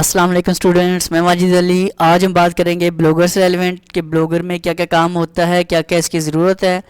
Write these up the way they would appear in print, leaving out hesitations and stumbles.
अस्सलाम वालेकुम स्टूडेंट्स, मैं माजिद अली। आज हम बात करेंगे ब्लॉगर से रेलिवेंट कि ब्लॉगर में क्या क्या काम होता है, क्या क्या इसकी ज़रूरत है।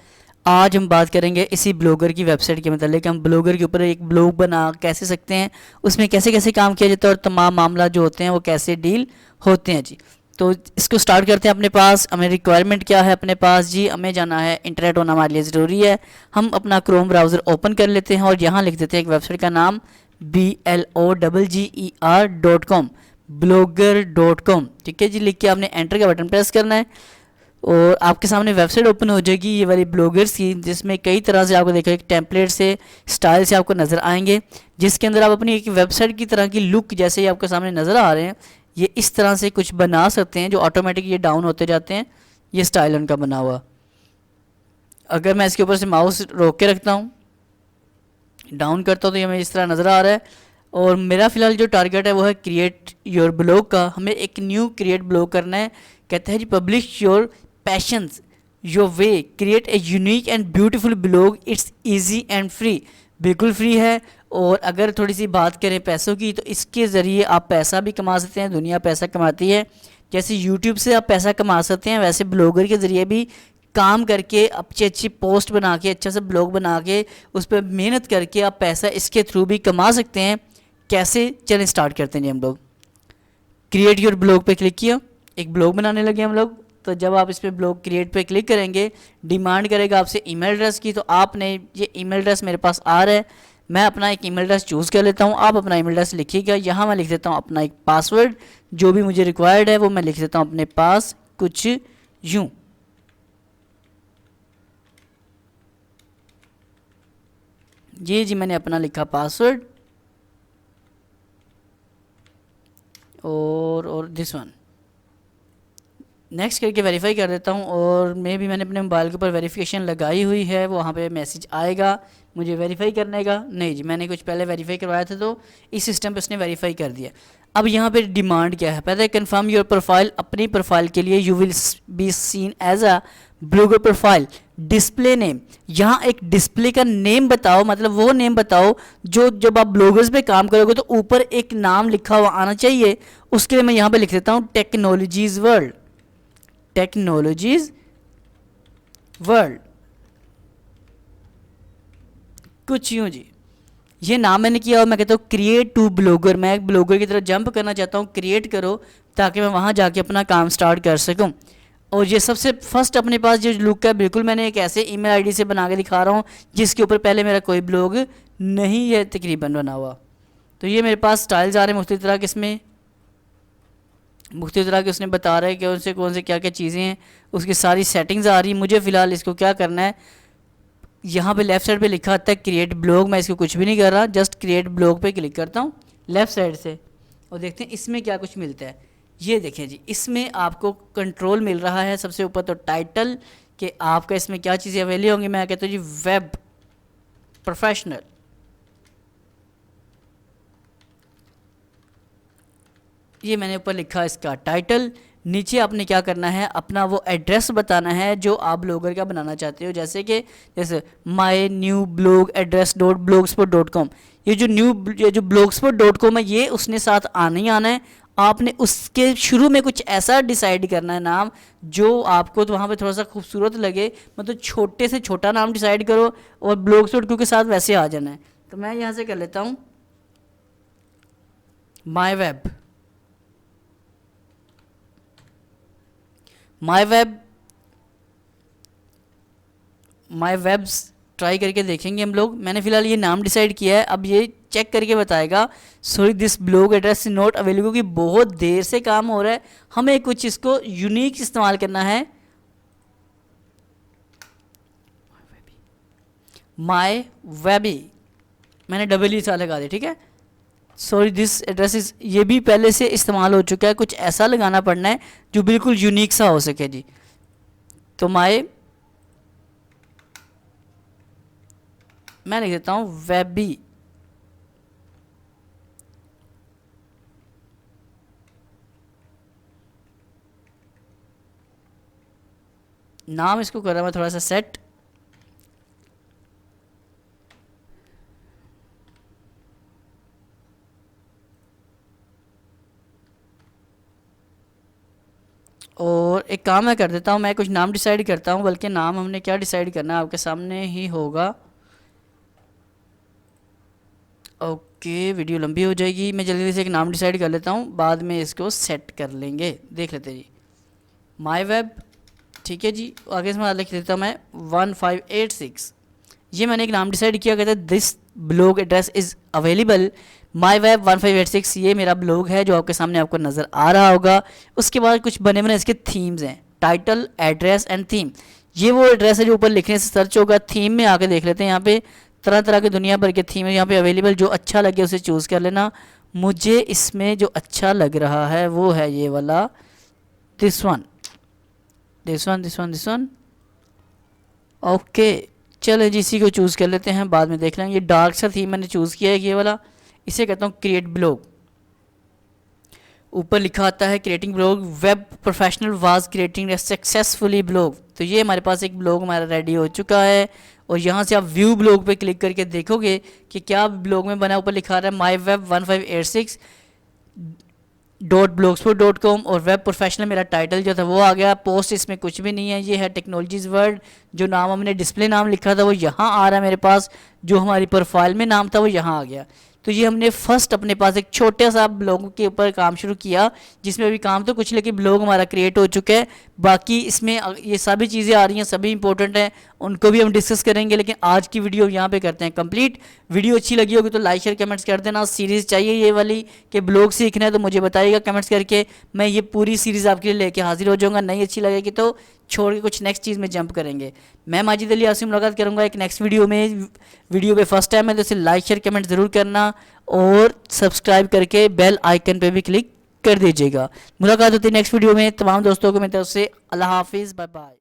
आज हम बात करेंगे इसी ब्लॉगर की वेबसाइट के मतलब कि हम ब्लॉगर के ऊपर एक ब्लॉग बना कैसे सकते हैं, उसमें कैसे कैसे काम किया जाता है और तमाम मामला जो होते हैं वो कैसे डील होते हैं जी। तो इसको स्टार्ट करते हैं। अपने पास हमें रिक्वायरमेंट क्या है, अपने पास जी हमें जाना है, इंटरनेट होना हमारे लिए ज़रूरी है। हम अपना क्रोम ब्राउज़र ओपन कर लेते हैं और यहाँ लिख देते हैं एक वेबसाइट का नाम BLOGGER.com, blogger.com। ठीक है जी, लिख के आपने एंटर का बटन प्रेस करना है और आपके सामने वेबसाइट ओपन हो जाएगी ये वाली ब्लॉगर्स की, जिसमें कई तरह से आपको देखो एक टेम्पलेट से स्टाइल से आपको नज़र आएंगे, जिसके अंदर आप अपनी एक वेबसाइट की तरह की लुक जैसे ही आपके सामने नज़र आ रहे हैं ये इस तरह से कुछ बना सकते हैं जो ऑटोमेटिक ये डाउन होते जाते हैं। ये स्टाइल उनका बना हुआ। अगर मैं इसके ऊपर से माउस रोक के रखता हूँ, डाउन करता हूँ, तो ये हमें इस तरह नज़र आ रहा है। और मेरा फ़िलहाल जो टारगेट है वो है क्रिएट योर ब्लॉग का। हमें एक न्यू क्रिएट ब्लॉग करना है। कहते हैं जी publish your passions your way, create a unique and beautiful blog, it's easy and free. बिल्कुल फ्री है। और अगर थोड़ी सी बात करें पैसों की, तो इसके ज़रिए आप पैसा भी कमा सकते हैं। दुनिया पैसा कमाती है, जैसे यूट्यूब से आप पैसा कमा सकते हैं वैसे ब्लॉगर के ज़रिए भी काम करके अच्छी अच्छी पोस्ट बना के अच्छा सा ब्लॉग बना के उस पर मेहनत करके आप पैसा इसके थ्रू भी कमा सकते हैं। कैसे, चलें स्टार्ट करते हैं जी। हम लोग क्रिएट योर ब्लॉग पे क्लिक किया, एक ब्लॉग बनाने लगे हम लोग। तो जब आप इस पर ब्लॉग क्रिएट पे क्लिक करेंगे, डिमांड करेगा आपसे ईमेल एड्रेस की। तो आपने ये ईमेल एड्रेस मेरे पास आ रहा है, मैं अपना एक ईमेल एड्रेस चूज़ कर लेता हूँ। आप अपना ईमेल एड्रेस लिखिएगा। यहाँ मैं लिख देता हूँ अपना एक पासवर्ड, जो भी मुझे रिक्वायर्ड है वो मैं लिख देता हूँ अपने पास कुछ यूँ। जी मैंने अपना लिखा पासवर्ड और दिस वन नेक्स्ट करके वेरीफाई कर देता हूँ। और मैंने अपने मोबाइल के ऊपर वेरिफिकेशन लगाई हुई है, वहाँ पे मैसेज आएगा मुझे वेरीफाई करने का। नहीं जी, मैंने कुछ पहले वेरीफाई करवाया था तो इस सिस्टम पे उसने वेरीफाई कर दिया। अब यहाँ पे डिमांड क्या है, पहले कंफर्म योर प्रोफाइल। अपनी प्रोफाइल के लिए you will be seen as a blogger profile, display name. यहाँ एक डिस्प्ले का नेम बताओ, मतलब वो नेम बताओ जो जब आप ब्लॉगर्स पे काम करोगे तो ऊपर एक नाम लिखा हुआ आना चाहिए। उसके लिए मैं यहाँ पे लिख देता हूँ टेक्नोलॉजीज वर्ल्ड, टेक्नोलॉजीज वर्ल्ड, कुछ यूँ जी। ये नाम मैंने किया और मैं कहता हूँ क्रिएट टू ब्लॉगर। मैं एक ब्लॉगर की तरफ जंप करना चाहता हूँ, क्रिएट करो ताकि मैं वहाँ जाके अपना काम स्टार्ट कर सकूँ। और ये सबसे फर्स्ट अपने पास जो लुक है, बिल्कुल मैंने एक ऐसे ईमेल आईडी से बना के दिखा रहा हूँ जिसके ऊपर पहले मेरा कोई ब्लॉग नहीं है तकरीबन बना हुआ। तो ये मेरे पास स्टाइल्स आ रहे हैं मुख्तलिफ तरह के, इसमें मुख्तलिफ तरह के उसने बता रहा है कि कौन से क्या क्या चीज़ें हैं, उसकी सारी सेटिंग्स आ रही है। मुझे फ़िलहाल इसको क्या करना है, यहाँ पे लेफ़्ट साइड पे लिखा आता है क्रिएट ब्लॉग। मैं इसको कुछ भी नहीं कर रहा, जस्ट क्रिएट ब्लॉग पे क्लिक करता हूँ लेफ़्ट साइड से और देखते हैं इसमें क्या कुछ मिलता है। ये देखें जी, इसमें आपको कंट्रोल मिल रहा है। सबसे ऊपर तो टाइटल कि आपका इसमें क्या चीज़ें अवेलेबल होंगी। मैं कहता हूँ जी वेब प्रोफेशनल, ये मैंने ऊपर लिखा इसका टाइटल। नीचे आपने क्या करना है, अपना वो एड्रेस बताना है जो आप ब्लॉगर का बनाना चाहते हो। जैसे my new blog address dot blogspot.com। ये जो blogspot.com है ये उसने साथ आना ही आना है। आपने उसके शुरू में कुछ ऐसा डिसाइड करना है नाम जो आपको तो वहाँ पे थोड़ा सा खूबसूरत लगे, मतलब छोटे से छोटा नाम डिसाइड करो और blogspot के साथ वैसे आ जाना है। तो मैं यहाँ से कर लेता हूँ my web, my webs try करके देखेंगे हम लोग। मैंने फ़िलहाल ये नाम डिसाइड किया है, अब ये चेक करके बताएगा sorry this blog address is not available, क्योंकि बहुत देर से काम हो रहा है। हमें कुछ इसको यूनिक इस्तेमाल करना है। माई वेबी मैंने डबल ई सा लगा दिया, ठीक है। सॉरी दिस एड्रेस इज, ये भी पहले से इस्तेमाल हो चुका है, कुछ ऐसा लगाना पड़ना है जो बिल्कुल यूनिक सा हो सके जी। तो मैं लिख देता हूँ वेबी, नाम इसको कर रहा मैं थोड़ा सा सेट। और एक काम मैं कर देता हूँ, मैं कुछ नाम डिसाइड करता हूँ, बल्कि नाम हमने क्या डिसाइड करना है आपके सामने ही होगा। ओके, वीडियो लंबी हो जाएगी, मैं जल्दी से एक नाम डिसाइड कर लेता हूँ, बाद में इसको सेट कर लेंगे। देख लेते हैं जी, माई वेब, ठीक है जी। आगे इसमें लिख देता हूँ मैं 1586। ये मैंने एक नाम डिसाइड किया, कहता है this blog address is available my web 1586। ये मेरा ब्लॉग है जो आपके सामने आपको नज़र आ रहा होगा। उसके बाद कुछ बने बने इसके थीम्स हैं, टाइटल, एड्रेस एंड थीम। ये वो एड्रेस है जो ऊपर लिखने से सर्च होगा। थीम में आके देख लेते हैं, यहाँ पे तरह तरह के दुनिया भर के थीम है यहाँ पे अवेलेबल। जो अच्छा लगे उसे चूज़ कर लेना। मुझे इसमें जो अच्छा लग रहा है वो है ये वाला, this one, this one, this one, this one. Okay, चलो जी इसी को चूज़ कर लेते हैं, बाद में देख लेंगे। ये डार्क सा थीम मैंने चूज़ किया है ये वाला, इसे कहता हूँ क्रिएट ब्लॉग। ऊपर लिखा आता है creating blog, web professional was creating a successfully blog. तो ये हमारे पास एक ब्लॉग हमारा रेडी हो चुका है। और यहाँ से आप व्यू ब्लॉग पे क्लिक करके देखोगे कि क्या ब्लॉग में बना। ऊपर लिखा रहा है माई वेब 1586.blogspot.com और वेब प्रोफेशनल मेरा टाइटल जो था वो आ गया। पोस्ट इसमें कुछ भी नहीं है, ये है टेक्नोलॉजीज़ वर्ल्ड। जो नाम हमने डिस्प्ले नाम लिखा था वो यहाँ आ रहा है मेरे पास, जो हमारी प्रोफाइल में नाम था वो यहाँ आ गया। तो ये हमने फर्स्ट अपने पास एक छोटा सा ब्लॉग के ऊपर काम शुरू किया, जिसमें अभी काम तो कुछ, लेकिन ब्लॉग हमारा क्रिएट हो चुका है। बाकी इसमें ये सभी चीज़ें आ रही हैं, सभी इंपॉर्टेंट हैं, उनको भी हम डिस्कस करेंगे। लेकिन आज की वीडियो यहाँ पे करते हैं कंप्लीट। वीडियो अच्छी लगी होगी तो लाइक शेयर कमेंट्स कर देना। सीरीज़ चाहिए ये वाली कि ब्लॉग सीखना है तो मुझे बताइएगा कमेंट्स करके, मैं ये पूरी सीरीज़ आपके लिए लेके हाजिर हो जाऊँगा। नहीं अच्छी लगेगी तो छोड़ के कुछ नेक्स्ट चीज़ में जंप करेंगे। मैं माजिद अली आपसे मुलाकात करूँगा एक नेक्स्ट वीडियो में। वीडियो पे फर्स्ट टाइम है तो इसे लाइक शेयर कमेंट ज़रूर करना और सब्सक्राइब करके बेल आइकन पे भी क्लिक कर दीजिएगा। मुलाकात होती है नेक्स्ट वीडियो में। तमाम दोस्तों को मेरी तरफ से अल्लाह हाफिज़, बाय बाय।